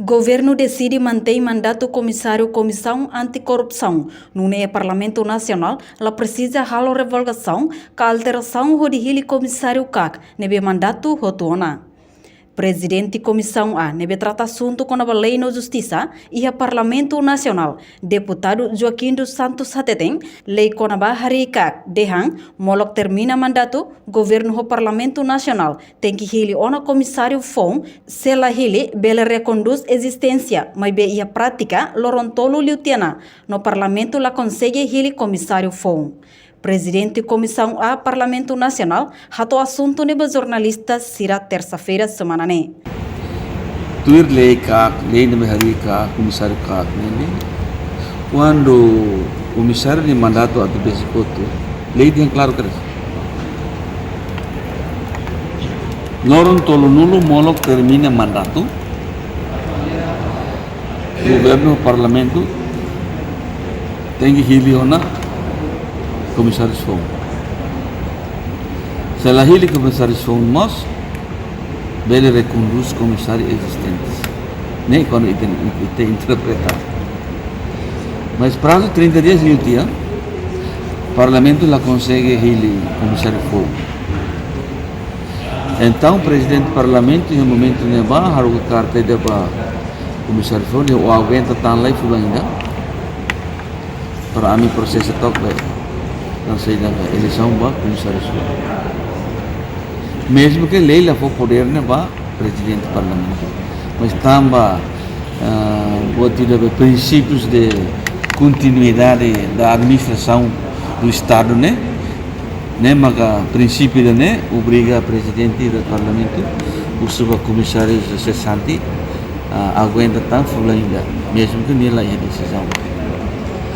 Governo decide manter mandato comissário Comissão Anticorrupção no Parlamento Nacional. Ela precisa halo revogação com a alteração do comissário CAC nebe mandato rotona. Presidente Comissão A nebe trata assunto com a Lei na Justiça e a Parlamento Nacional. Deputado Joaquim dos Santos Hateten, lei com a Bahari CAC, Dehan, molok termina mandato, governo do Parlamento Nacional tem que hili ona comissário FOM, se la hili, bela reconduz existência, mas be ia prática, lorontolo liutiana, no Parlamento la consegue hili comissário FOM. Presidente Comissão A Parlamento Nacional, rato assunto neba jornalistas será terça-feira semana ne. Tuir lei CAC, lei de Bahari CAC, comissário CAC, né? Quando o comissário de mandato a Besicoto, lei tem claro que Loron tolo nulo molok termina mandato, governo parlamento tem que hiliona comissário FOM. Se la hili comissário FOM mas bele reconduz comissário existentes, nem quando ite interpretar. Mas prazo 30 dias e dia, parlamento lá consegue hili comissário FOM. Então, o presidente do parlamento, no momento que vai, harus carta de comissário FOM, o aguenta tão lá e fula ainda, para a mim processo toque não sei da eleição ba comissário FOM. Mesmo que lei lá for poder né ba presidente do parlamento, mas também de princípios de continuidade da administração do Estado, né? Maka prinsipio ne obriga presidente do parlamento usuba comissários cessanti aguenta tão fula ainda mesmo que nela é decisão.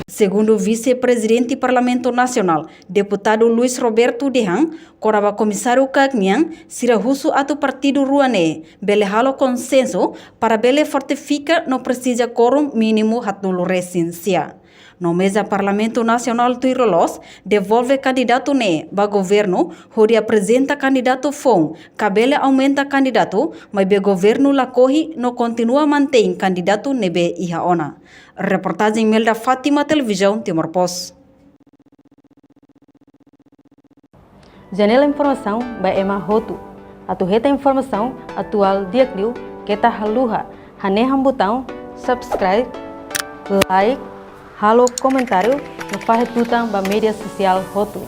Segundo o vice-presidente do Parlamento Nacional, deputado Luiz Roberto Dehan, coraba comissário Cagnian, será russo atu partido Ruane, bele halo consenso para bele fortifica no precisa quórum mínimo hatnulo resistência. No mesa Parlamento Nacional Tuirolos, devolve candidato ne ba governo, onde apresenta candidato FOM, cabele aumenta candidato, mas be governo la corre no continua mantém candidato nebe ihaona. Reportagem Melda Fátima, Televisão Timor Post. Janela informação by Emma Hotu. Atu reta informação atual dia clio kita haluha haneham botão subscribe, like, halo comentário no faz tutang ba media social Hotu.